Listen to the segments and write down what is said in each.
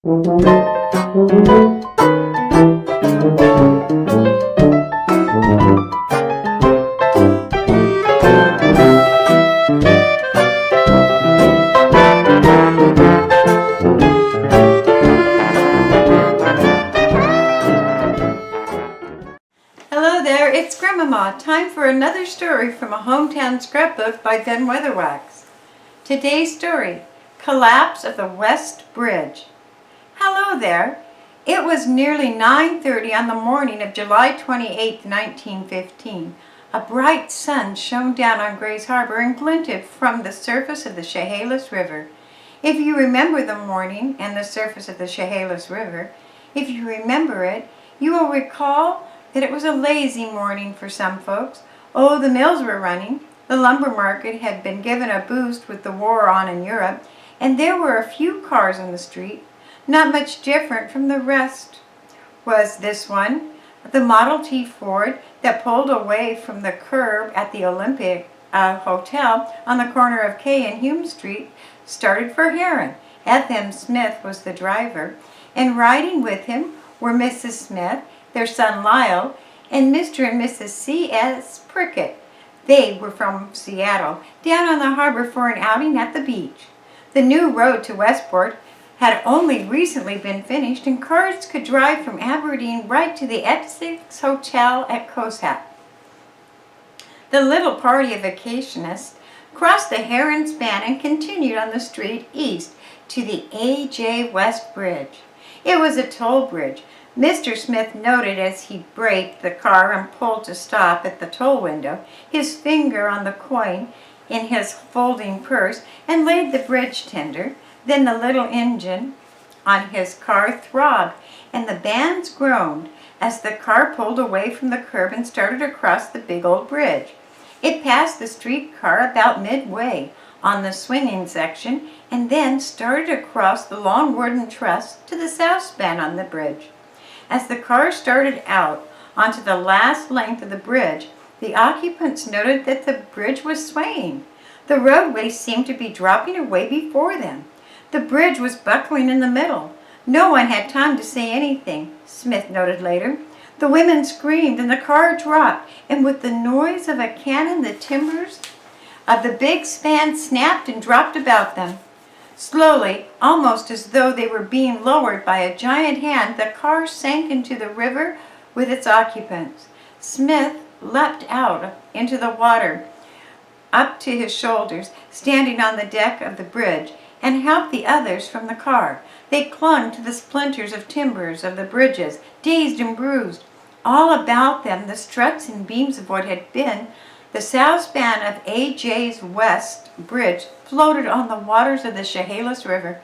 Hello there, it's Grandmama. Time for another story from a Hometown Scrapbook by Ben Weatherwax. Today's story, Collapse of the West Bridge. Hello there. It was nearly 9:30 on the morning of July 28, 1915. A bright sun shone down on Grays Harbor and glinted from the surface of the Chehalis River. If you remember the morning and the surface of the Chehalis River, if you remember it, you will recall that it was a lazy morning for some folks. Oh, the mills were running. The lumber market had been given a boost with the war on in Europe, and there were a few cars on the street. Not much different from the rest was this one, the Model T Ford that pulled away from the curb at the Olympic Hotel on the corner of K and Hume Street, started for Heron. F.M. Smith was the driver, and riding with him were Mrs. Smith, their son Lyle, and Mr. and Mrs. C.S. Prickett. They were from Seattle, down on the harbor for an outing at the beach. The new road to Westport had only recently been finished, and cars could drive from Aberdeen right to the Essex Hotel at Cossack. The little party of vacationists crossed the Heron Span and continued on the street east to the A.J. West Bridge. It was a toll bridge. Mr. Smith noted as he braked the car and pulled to stop at the toll window, his finger on the coin in his folding purse, and laid the bridge tender. Then the little engine on his car throbbed, and the bands groaned as the car pulled away from the curb and started across the big old bridge. It passed the streetcar about midway on the swinging section, and then started across the long wooden truss to the south span on the bridge. As the car started out onto the last length of the bridge, the occupants noted that the bridge was swaying. The roadway seemed to be dropping away before them. The bridge was buckling in the middle. No one had time to say anything, Smith noted later. The women screamed and the car dropped, and with the noise of a cannon, the timbers of the big span snapped and dropped about them. Slowly, almost as though they were being lowered by a giant hand, the car sank into the river with its occupants. Smith leapt out into the water up to his shoulders, standing on the deck of the bridge, and helped the others from the car. They clung to the splinters of timbers of the bridges, dazed and bruised. All about them, the struts and beams of what had been the south span of A.J.'s West Bridge floated on the waters of the Chehalis River.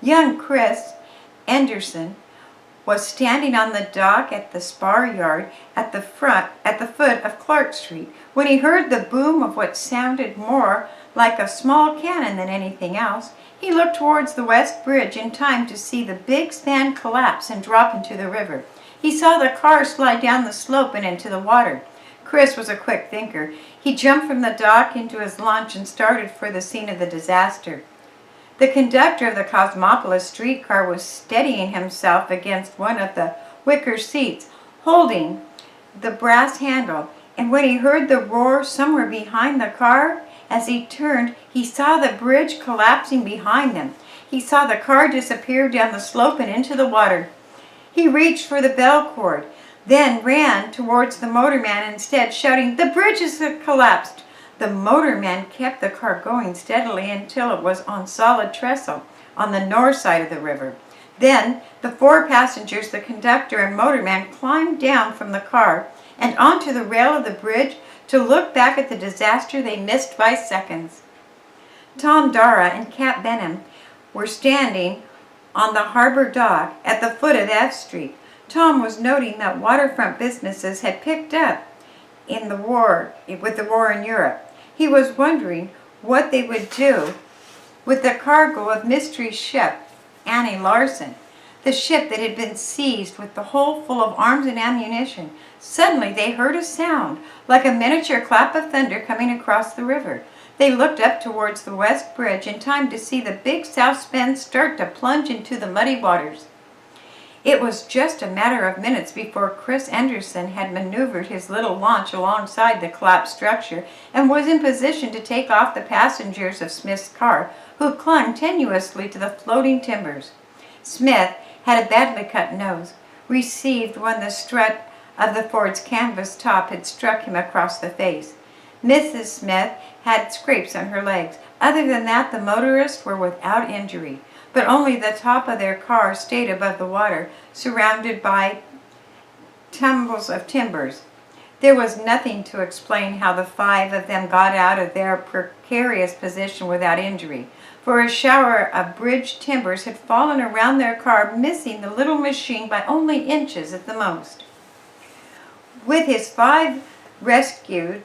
Young Chris Anderson was standing on the dock at the spar yard at the foot of Clark Street when he heard the boom of what sounded more like a small cannon than anything else. He looked towards the West Bridge in time to see the big span collapse and drop into the river. He saw the car slide down the slope and into the water. Chris was a quick thinker. He jumped from the dock into his lunch and started for the scene of the disaster. The conductor of the Cosmopolis streetcar was steadying himself against one of the wicker seats, holding the brass handle, and when he heard the roar somewhere behind the car, as he turned, he saw the bridge collapsing behind them. He saw the car disappear down the slope and into the water. He reached for the bell cord, then ran towards the motorman instead, shouting, "The bridge has collapsed!" The motorman kept the car going steadily until it was on solid trestle on the north side of the river. Then the four passengers, the conductor and motorman, climbed down from the car and onto the rail of the bridge to look back at the disaster they missed by seconds. Tom Dara and Cap Benham were standing on the harbor dock at the foot of F Street. Tom was noting that waterfront businesses had picked up with the war in Europe. He was wondering what they would do with the cargo of mystery ship Annie Larson, the ship that had been seized with the hold full of arms and ammunition. Suddenly they heard a sound like a miniature clap of thunder coming across the river. They looked up towards the West Bridge in time to see the big south span start to plunge into the muddy waters. It was just a matter of minutes before Chris Anderson had maneuvered his little launch alongside the collapsed structure and was in position to take off the passengers of Smith's car, who clung tenuously to the floating timbers. Smith had a badly cut nose, received when the strut of the Ford's canvas top had struck him across the face. Mrs. Smith had scrapes on her legs. Other than that, the motorists were without injury, but only the top of their car stayed above the water, surrounded by tumbles of timbers. There was nothing to explain how the 5 of them got out of their precarious position without injury, for a shower of bridge timbers had fallen around their car, missing the little machine by only inches at the most. With his 5 rescued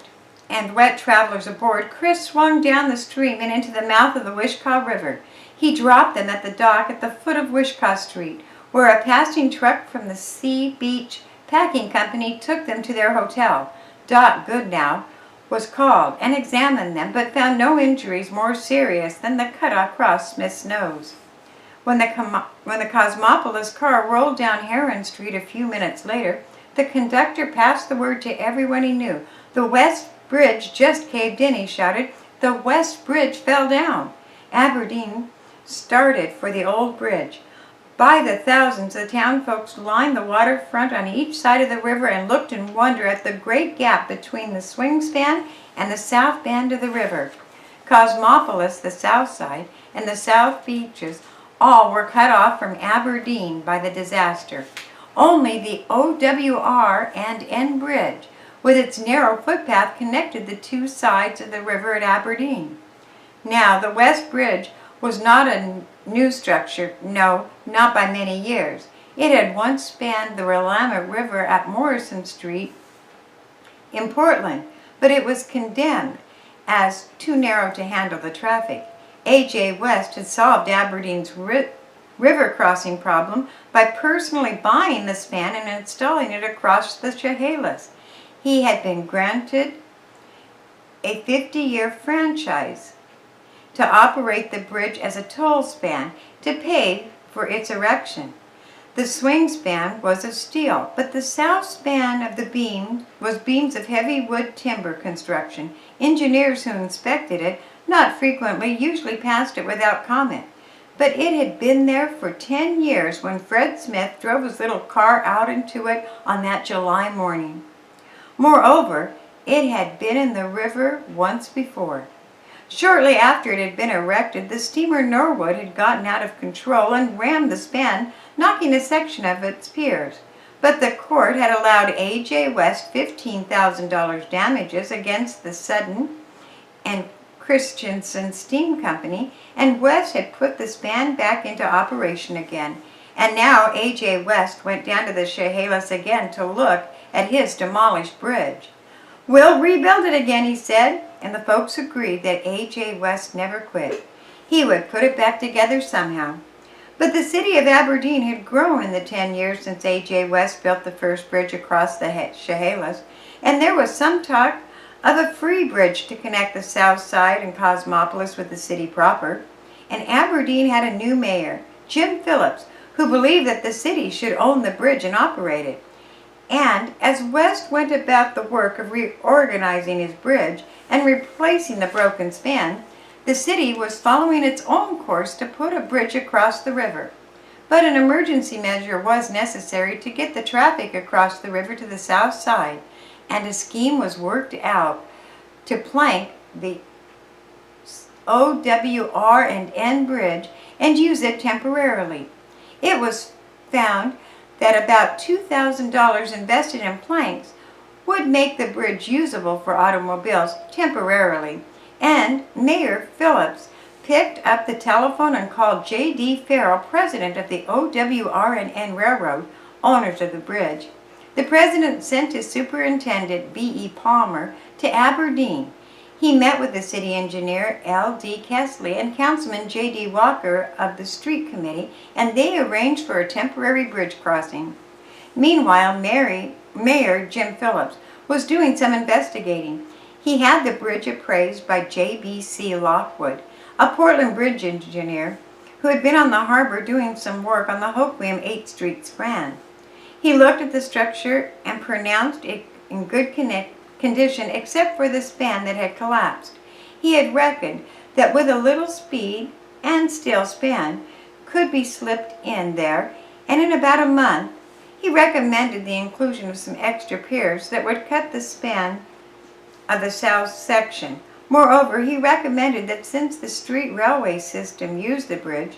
and wet travelers aboard, Chris swung down the stream and into the mouth of the Wishkah River. He dropped them at the dock at the foot of Wishkah Street, where a passing truck from the Sea Beach Packing Company took them to their hotel. Doc Goodnow was called and examined them, but found no injuries more serious than the cut across Smith's nose. When the Cosmopolis car rolled down Heron Street a few minutes later, the conductor passed the word to everyone he knew. "The West Bridge just caved in," he shouted. "The West Bridge fell down." Aberdeen started for the old bridge. By the thousands, the town folks lined the waterfront on each side of the river and looked in wonder at the great gap between the swing span and the south band of the river. Cosmopolis, the south side, and the south beaches all were cut off from Aberdeen by the disaster. Only the OWR&N Bridge, with its narrow footpath, connected the 2 sides of the river at Aberdeen. Now, the West Bridge was not a new structure, no, not by many years. It had once spanned the Willamette River at Morrison Street in Portland, but it was condemned as too narrow to handle the traffic. A.J. West had solved Aberdeen's river crossing problem by personally buying the span and installing it across the Chehalis. He had been granted a 50-year franchise to operate the bridge as a toll span to pay for its erection. The swing span was of steel, but the south span of the beam was beams of heavy wood timber construction. Engineers who inspected it, not frequently, usually passed it without comment. But it had been there for 10 years when Fred Smith drove his little car out into it on that July morning. Moreover, it had been in the river once before. Shortly after it had been erected, the steamer Norwood had gotten out of control and rammed the span, knocking a section of its piers. But the court had allowed A.J. West $15,000 damages against the Sudden and Christensen Steam Company, and West had put the span back into operation again. And now A.J. West went down to the Chehalis again to look at his demolished bridge. "We'll rebuild it again," he said, and the folks agreed that A.J. West never quit. He would put it back together somehow. But the city of Aberdeen had grown in the 10 years since A.J. West built the first bridge across the Chehalis, and there was some talk of a free bridge to connect the south side and Cosmopolis with the city proper. And Aberdeen had a new mayor, Jim Phillips, who believed that the city should own the bridge and operate it. And as West went about the work of reorganizing his bridge and replacing the broken span, the city was following its own course to put a bridge across the river. But an emergency measure was necessary to get the traffic across the river to the south side, and a scheme was worked out to plank the OWR&N Bridge and use it temporarily. It was found that about $2,000 invested in planks would make the bridge usable for automobiles temporarily, and Mayor Phillips picked up the telephone and called J.D. Farrell, president of the OWR&N Railroad, owners of the bridge. The president sent his superintendent, B.E. Palmer, to Aberdeen. He met with the city engineer, L.D. Kesley, and Councilman J.D. Walker of the Street Committee, and they arranged for a temporary bridge crossing. Meanwhile, Mayor Jim Phillips was doing some investigating. He had the bridge appraised by J.B.C. Lockwood, a Portland bridge engineer who had been on the harbor doing some work on the Hoquiam 8th Street span. He looked at the structure and pronounced it in good condition except for the span that had collapsed. He had reckoned that with a little speed and steel span could be slipped in there, and in about a month he recommended the inclusion of some extra piers that would cut the span of the south section. Moreover, he recommended that since the street railway system used the bridge,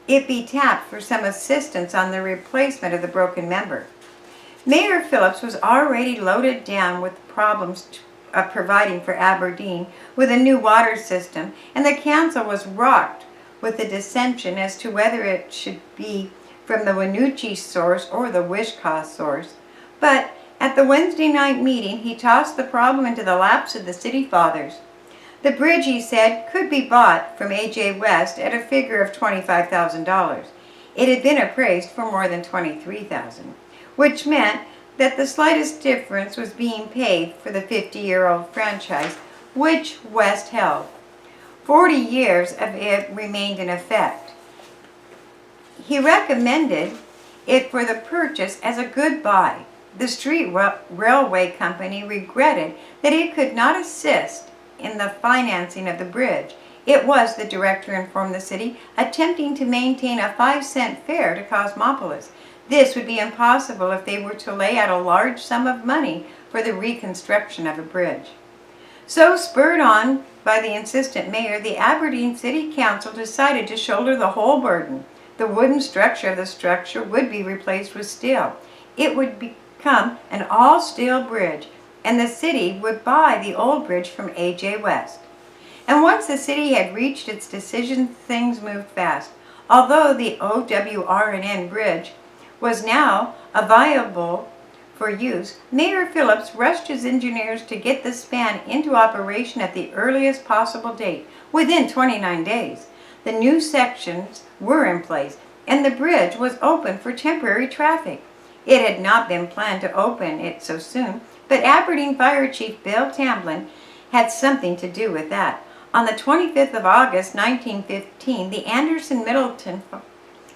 it be tapped for some assistance on the replacement of the broken member. Mayor Phillips was already loaded down with the problems of providing for Aberdeen with a new water system, and the council was rocked with the dissension as to whether it should be from the Wenatchee source or the Wishkah source. But at the Wednesday night meeting, he tossed the problem into the laps of the city fathers. The bridge, he said, could be bought from A.J. West at a figure of $25,000. It had been appraised for more than $23,000, which meant that the slightest difference was being paid for the 50-year-old franchise, which West held. 40 years of it remained in effect. He recommended it for the purchase as a good buy. The street railway company regretted that it could not assist in the financing of the bridge. It was, the director informed the city, attempting to maintain a 5-cent fare to Cosmopolis. This would be impossible if they were to lay out a large sum of money for the reconstruction of a bridge. So, spurred on by the insistent mayor, the Aberdeen City Council decided to shoulder the whole burden. The wooden structure of the structure would be replaced with steel. It would become an all-steel bridge, and the city would buy the old bridge from A.J. West. And once the city had reached its decision, things moved fast. Although the OWRN bridge was now viable for use, Mayor Phillips rushed his engineers to get the span into operation at the earliest possible date, within 29 days. The new sections were in place, and the bridge was open for temporary traffic. It had not been planned to open it so soon, but Aberdeen Fire Chief Bill Timberland had something to do with that. On the 25th of August, 1915, the Anderson Middleton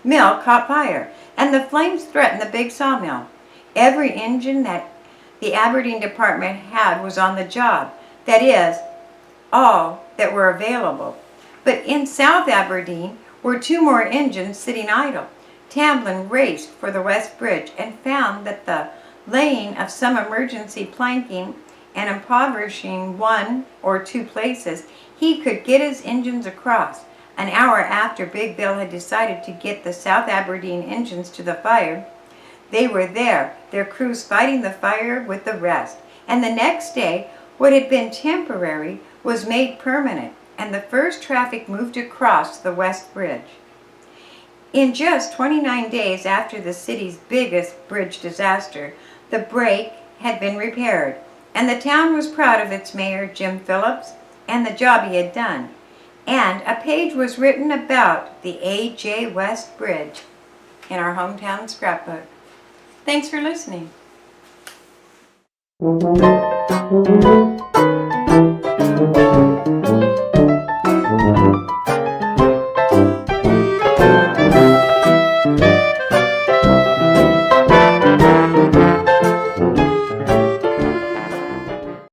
mill caught fire, and the flames threatened the big sawmill. Every engine that the Aberdeen department had was on the job. That is, all that were available. But in South Aberdeen were 2 more engines sitting idle. Timberland raced for the West Bridge and found that the laying of some emergency planking and impoverishing 1 or 2 places, he could get his engines across. An hour after Big Bill had decided to get the South Aberdeen engines to the fire, they were there, their crews fighting the fire with the rest. And the next day, what had been temporary was made permanent, and the first traffic moved across the West Bridge. In just 29 days after the city's biggest bridge disaster, the break had been repaired, and the town was proud of its mayor, Jim Phillips, and the job he had done. And a page was written about the A.J. West Bridge in our hometown scrapbook. Thanks for listening.